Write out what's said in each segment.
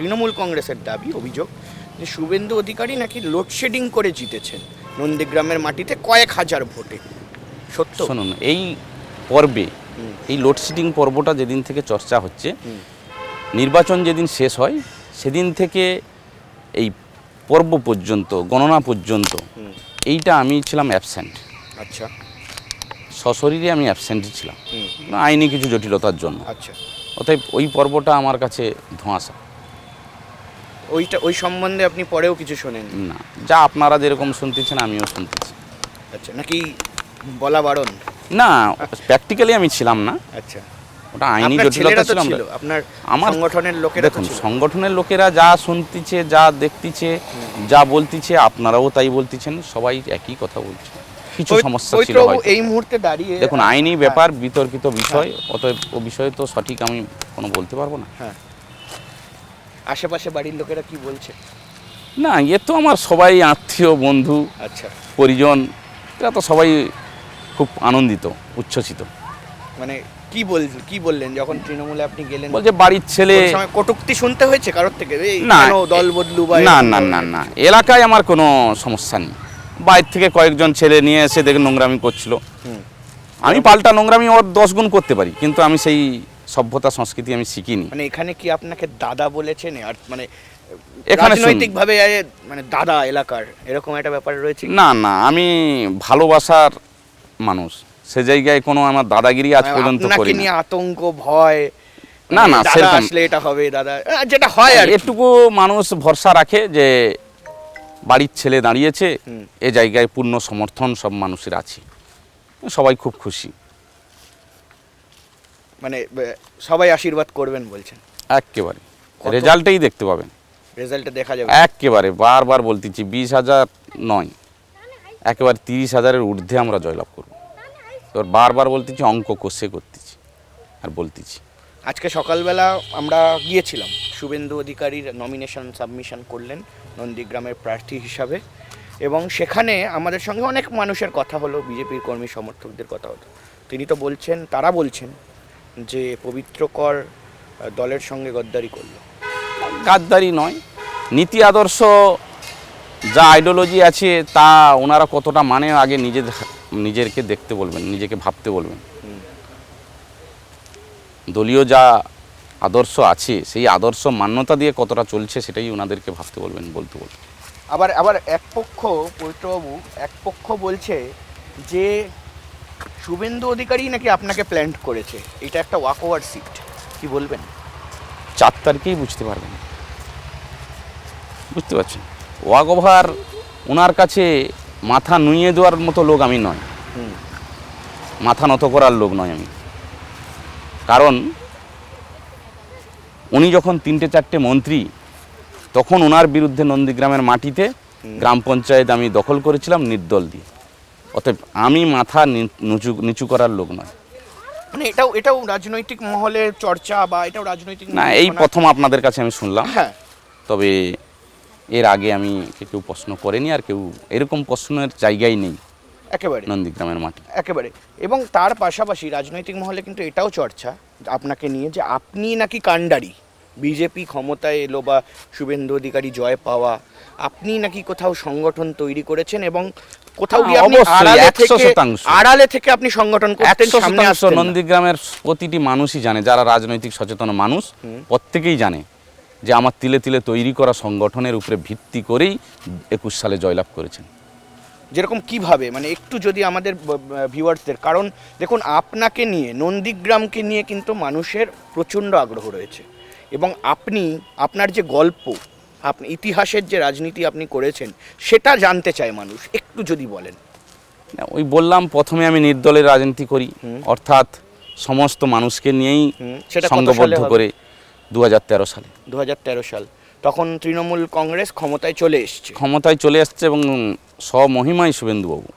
তৃণমূল কংগ্রেসের দাবি অভিযোগ যে শুভেন্দু অধিকারী নাকি লোডশেডিং করে জিতেছেন নন্দীগ্রামের মাটিতে কয়েক হাজার ভোটে। সত্য? শুনুন, এই পর্বে এই লোডশেডিং পর্বটা যেদিন থেকে চর্চা হচ্ছে, নির্বাচন যেদিন শেষ হয় সেদিন থেকে এই পর্ব পর্যন্ত, গণনা পর্যন্ত এইটা আমি ছিলাম অ্যাবসেন্ট। আচ্ছা সশরীরে আমি অ্যাবসেন্টই ছিলাম আইনি কিছু জটিলতার জন্য। আচ্ছা, অতএব ওই পর্বটা আমার কাছে ধোঁয়াশা। ওই সম্বন্ধে আপনি পরেও কিছু শোনেন না, যা আপনারা যেরকম শুনতেছেন আমিও শুনতেছি। আচ্ছা, নাকি বলা বারণ? না, প্র্যাকটিক্যালি আমি ছিলাম না। আচ্ছা, ওটা আইনি আপনার জটিলতা ছেলেরা তো ছিল। ছিল, আপনার আমার সংগঠনের লোকেরা তো দেখুন, ছিল। সংগঠনের লোকেরা যা শুনতেছে, যা দেখতেছে, যা বলতেছে, আপনারাও তাই বলতেছেন, সবাই একই কথা বলছে। কিছু সমস্যা ছিল হয়তো। এই মুহূর্তে দাঁড়িয়ে দেখুন, আইনি ব্যাপার, বিতর্কিত বিষয়, অতএব ও বিষয়ে তো সঠিক আমি কোনো বলতে পারবো না। হ্যাঁ, আশেপাশে বাড়ির লোকেরা কি বলছে? না, এ তো আমার সবাই আত্মীয়, বন্ধু, আচ্ছা, পরিজন, এরা তো সবাই খুব আনন্দিত, উচ্ছ্বসিত। মানে কি বললেন যখন তৃণমূলে আপনি গেলেন? বলছে বাড়ির ছেলে। কোন সময় কটূক্তি শুনতে হয়েছে কারোর থেকে? এই না, কেন দল বদলু বা না এরকম না না ধরনের? না, এলাকায় আমার কোনো সমস্যা নেই। বাইরে থেকে কয়েকজন ছেলে নিয়ে এসে দেখে নোংরামি করছিল। আমি পাল্টা নোংরামি ওর 10 গুণ করতে পারি, কিন্তু আমি সেই সভ্যতা সংস্কৃতি আমি শিখিনি। মানে এখানে কি আপনাকে দাদা বলেছেন? আর মানে এখানে রাজনৈতিক ভাবে মানে দাদা এলাকার এরকম একটা ব্যাপার রয়েছে? না না, আমি ভালোবাসার মানুষ, সে জায়গায় কোনো আমার দাদাগিরি আজ পর্যন্ত আপনাকে করি না। নিয়ে আতঙ্ক, ভয়? না না, দাদা সেরকম আসলে এটা হবে, দাদা যেটা হয় আর কি। এটুকু মানুষ ভরসা রাখে যে বাড়ির ছেলে দাঁড়িয়েছে, এ জায়গায় পূর্ণ সমর্থন সব মানুষের আছে, সবাই খুব খুশি। মানে সবাই আশীর্বাদ করবেন বলছেন? একেবারে রেজাল্টেই দেখতে পাবেন, রেজাল্টে দেখা যাবে। একেবারে বারবার বলতেছি, 20,000 নয়, একেবারে 30,000-এর ঊর্ধ্বে আমরা জয়লাভ করব। এবার বারবার বলতেছি, অঙ্ক কষে করতেছি আর বলতেছি। আজকে সকালবেলা আমরা গিয়েছিলাম, শুভেন্দু অধিকারীর নমিনেশন সাবমিশন করলেন নন্দীগ্রামের প্রার্থী হিসাবে, এবং সেখানে আমাদের সঙ্গে অনেক মানুষের কথা হলো, বিজেপির কর্মী সমর্থকদের কথা হলো। তিনি তো বলছেন, তারা বলছেন যে পবিত্র কর দলের সঙ্গে গদ্দারি করলো। গাদ্দারি নয়, নীতি আদর্শ যা আইডিওলজি আছে তা ওনারা কতটা মানে আগে নিজেকে দেখতে বলবেন, নিজেকে ভাবতে বলবেন। দলীয় যা আদর্শ আছে সেই আদর্শ মান্যতা দিয়ে কতটা চলছে সেটাই ওনাদেরকে ভাবতে বলবেন, বলতে বলবেন। আবার এক পক্ষ, পবিত্রবাবু, এক পক্ষ বলছে যে শুভেন্দু অধিকারী নাকি আপনাকে প্ল্যান্ট করেছে, এটা একটা ওয়াক ওভার সিট। কি বলবেন? 4 তারিখেই বুঝতে পারবেন, বুঝতে পারছেন? ওয়াক ওভার ওনার কাছে মাথা নুইয়ে দেওয়ার মতো লোক আমি নয়, মাথা নত করার লোক নয় আমি। কারণ উনি যখন 3-4টে মন্ত্রী, তখন ওনার বিরুদ্ধে নন্দীগ্রামের মাটিতে গ্রাম পঞ্চায়েত আমি দখল করেছিলাম নির্দল দিয়ে। অতএব আমি মাথা নিচু করার লোক নয়। মানে এটাও রাজনৈতিক মহলের চর্চা, বা এটাও রাজনৈতিক না, এই প্রথম আপনাদের কাছে আমি শুনলাম। হ্যাঁ, তবে এর আগে আমি কেউ প্রশ্ন করেনি, আর কেউ এরকম প্রশ্নের জায়গায় নেই একেবারে নন্দীগ্রামের মাটি। একেবারে। এবং তার পাশাপাশি রাজনৈতিক মহলে কিন্তু এটাও চর্চা আপনাকে নিয়ে, যে আপনি নাকি কাণ্ডারি, বিজেপি ক্ষমতায় এলো বা শুভেন্দু অধিকারী জয় পাওয়া, আপনি নাকি কোথাও সংগঠন তৈরি করেছেন, এবং কোথাও গিয়ে আপনি আড়ালে থেকে আপনি সংগঠন করতেন, সামনে আসতেন না। নন্দীগ্রামের প্রতিটি মানুষই জানে, যারা রাজনৈতিক সচেতন মানুষ প্রত্যেকেই জানে যে আমার তিলে তিলে তৈরি করা সংগঠনের উপরে ভিত্তি করেই 21 সালে জয়লাভ করেছেন। যেরকম কিভাবে, মানে একটু যদি আমাদের ভিউয়ার্সদের, কারণ দেখুন আপনাকে নিয়ে, নন্দীগ্রামকে নিয়ে কিন্তু মানুষের প্রচণ্ড আগ্রহ রয়েছে, এবং আপনার যে গল্প, আপনি ইতিহাসের যে রাজনীতি আপনি করেছেন সেটা জানতে চায় মানুষ, একটু যদি বলেন। ওই বললাম প্রথমে আমি নির্দলের রাজনীতি করি, অর্থাৎ সমস্ত মানুষকে নিয়েই সেটা সংঘবদ্ধ করে 2013 সালে। 2013 সাল, তখন তৃণমূল কংগ্রেস ক্ষমতায় চলে এসছে এবং স্বমহিমায় শুভেন্দুবাবু,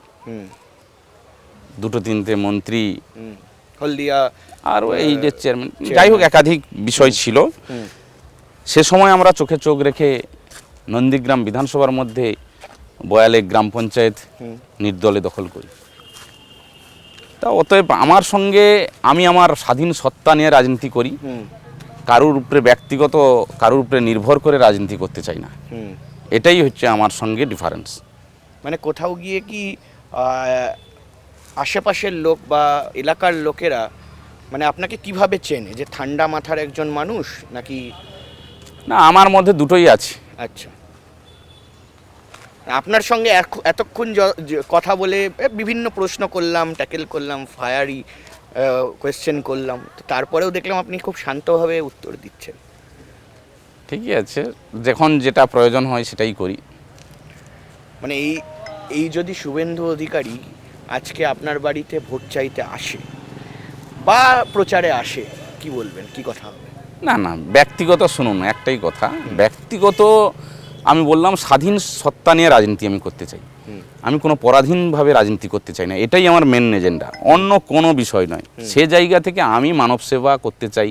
2-3টে মন্ত্রী, হলদিয়া আর এই যে চেয়ারম্যান, যাই হোক একাধিক বিষয় ছিল। সে সময় আমরা চোখে চোখ রেখে নন্দীগ্রাম বিধানসভার মধ্যে 42 গ্রাম পঞ্চায়েত নির্দলে দখল করি। তা অতএব আমার সঙ্গে আমি আমার স্বাধীন সত্তা নিয়ে রাজনীতি করি, কারুর উপরে ব্যক্তিগত কারুর উপরে নির্ভর করে রাজনীতি করতে চাই না। হুম। এটাই হচ্ছে আমার সঙ্গে ডিফারেন্স। মানে কোথাও গিয়ে কি আশেপাশের লোক বা এলাকার লোকেরা মানে আপনাকে কিভাবে চেনে, যে ঠান্ডা মাথার একজন মানুষ নাকি? না, আমার মধ্যে দুটোই আছে। আচ্ছা, আপনার সঙ্গে এতক্ষণ কথা বলে বিভিন্ন প্রশ্ন করলাম, ট্যাকেল করলাম, ফায়ারি কোয়েশ্চেন করলাম, তো তারপরেও দেখলাম আপনি খুব শান্তভাবে উত্তর দিচ্ছেন। ঠিকই আছে, যখন যেটা প্রয়োজন হয় সেটাই করি। মানে এই যদি শুভেন্দু অধিকারী আজকে আপনার বাড়িতে ভোট চাইতে আসে বা প্রচারে আসে, কি বলবেন, কি কথা হবে? না না, ব্যক্তিগত শুনুন, একটাই কথা, ব্যক্তিগত আমি বললাম স্বাধীন সত্তা নিয়ে রাজনীতি আমি করতে চাই। আমি কোনো পরাধীনভাবে রাজনীতি করতে চাই না, এটাই আমার মেন এজেন্ডা, অন্য কোনো বিষয় নয়। সে জায়গা থেকে আমি মানব সেবা করতে চাই,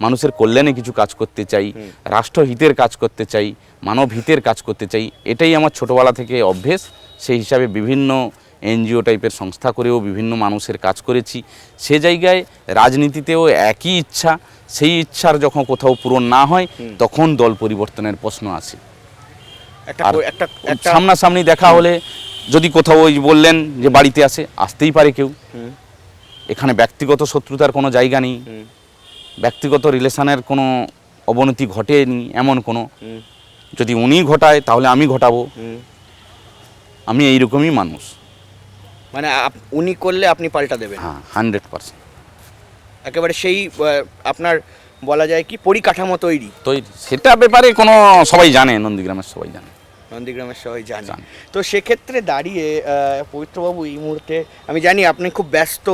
মানুষের কল্যাণে কিছু কাজ করতে চাই, রাষ্ট্রহিতের কাজ করতে চাই, মানব হিতের কাজ করতে চাই, এটাই আমার ছোটোবেলা থেকে অভ্যেস। সেই হিসাবে বিভিন্ন এনজিও টাইপের সংস্থা করেও বিভিন্ন মানুষের কাজ করেছি। সে জায়গায় রাজনীতিতেও একই ইচ্ছা, সেই ইচ্ছার যখন কোথাও পূরণ না হয় তখন দল পরিবর্তনের প্রশ্ন আসে। আর সামনাসামনি দেখা হলে যদি কোথাও ওই বললেন যে বাড়িতে আসতেই পারে কেউ, এখানে ব্যক্তিগত শত্রুতার কোনো জায়গা নেই, ব্যক্তিগত রিলেশনের কোনো অবনতি ঘটেনি এমন কোনো, যদি উনি ঘটায় তাহলে আমি ঘটাবো, আমি এইরকমই মানুষ। মানে উনি করলে আপনি পাল্টা দেবেন? হ্যাঁ, 100%। একেবারে সেই আপনার বলা যায় কি পরিকাঠামো তৈরি। সেটা ব্যাপারে কোনো সবাই জানে, নন্দীগ্রামের সবাই জানে, নন্দীগ্রামের সবাই জানে। তো সেক্ষেত্রে দাঁড়িয়ে পবিত্রবাবু, এই মুহূর্তে আমি জানি আপনি খুব ব্যস্ত,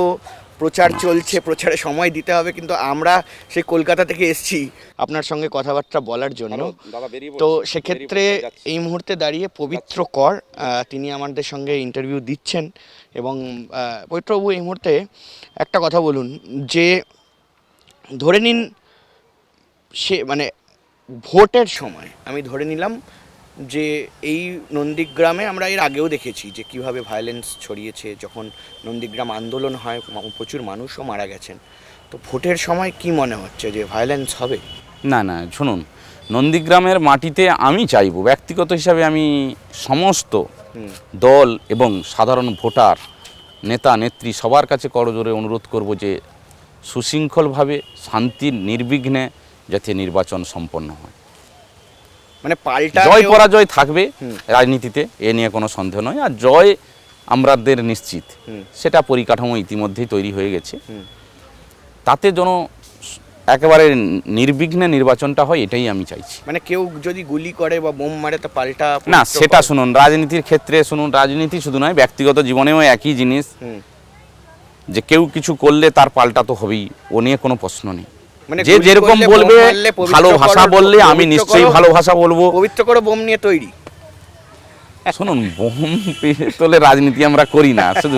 প্রচার চলছে, প্রচারে সময় দিতে হবে, কিন্তু আমরা সেই কলকাতা থেকে এসেছি আপনার সঙ্গে কথাবার্তা বলার জন্য। তো সেক্ষেত্রে এই মুহূর্তে দাঁড়িয়ে পবিত্র কর তিনি আমাদের সঙ্গে ইন্টারভিউ দিচ্ছেন। এবং পবিত্রবাবু, এই মুহূর্তে একটা কথা বলুন, যে ধরে নিন সে মানে ভোটের সময় আমি ধরে নিলাম যে এই নন্দীগ্রামে আমরা এর আগেও দেখেছি যে কিভাবে ভায়োলেন্স ছড়িয়েছে, যখন নন্দীগ্রাম আন্দোলন হয় প্রচুর মানুষও মারা গেছেন। তো ভোটের সময় কি মনে হচ্ছে যে ভায়োলেন্স হবে? না না, শুনুন, নন্দীগ্রামের মাটিতে আমি চাইব, ব্যক্তিগত হিসাবে আমি সমস্ত দল এবং সাধারণ ভোটার, নেতা নেত্রী সবার কাছে করজোরে অনুরোধ করব যে সুশৃঙ্খলভাবে শান্তির নির্বিঘ্নে যাতে নির্বাচন সম্পন্ন হয়। মানে পাল্টা জয় পরাজয় থাকবে রাজনীতিতে, এ নিয়ে কোনো সন্দেহ নয়, আর জয় আমাদের নিশ্চিত, সেটা পরিকাঠামো ইতিমধ্যেই তৈরি হয়ে গেছে। তাতে যেন একেবারে নির্বিঘ্নে নির্বাচনটা হয়, এটাই আমি চাইছি। মানে কেউ যদি গুলি করে বা বোম মারে তো পাল্টা না, সেটা শুনুন, রাজনীতির ক্ষেত্রে শুনুন, রাজনীতি শুধু নয়, ব্যক্তিগত জীবনেও একই জিনিস, যে কেউ কিছু করলে তার পাল্টা তো হবেই, ও নিয়ে কোনো প্রশ্ন নেই। যে যেরকম বলবে, ভালো ভাষা বললে আমি নিশ্চয়ই ভালো ভাষা বলবো। পবিত্র করে বোম নিয়ে তৈরি। শুনুন, বোম তোলে রাজনীতি আমরা করি না, শুধু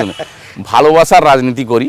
ভালোবাসার রাজনীতি করি।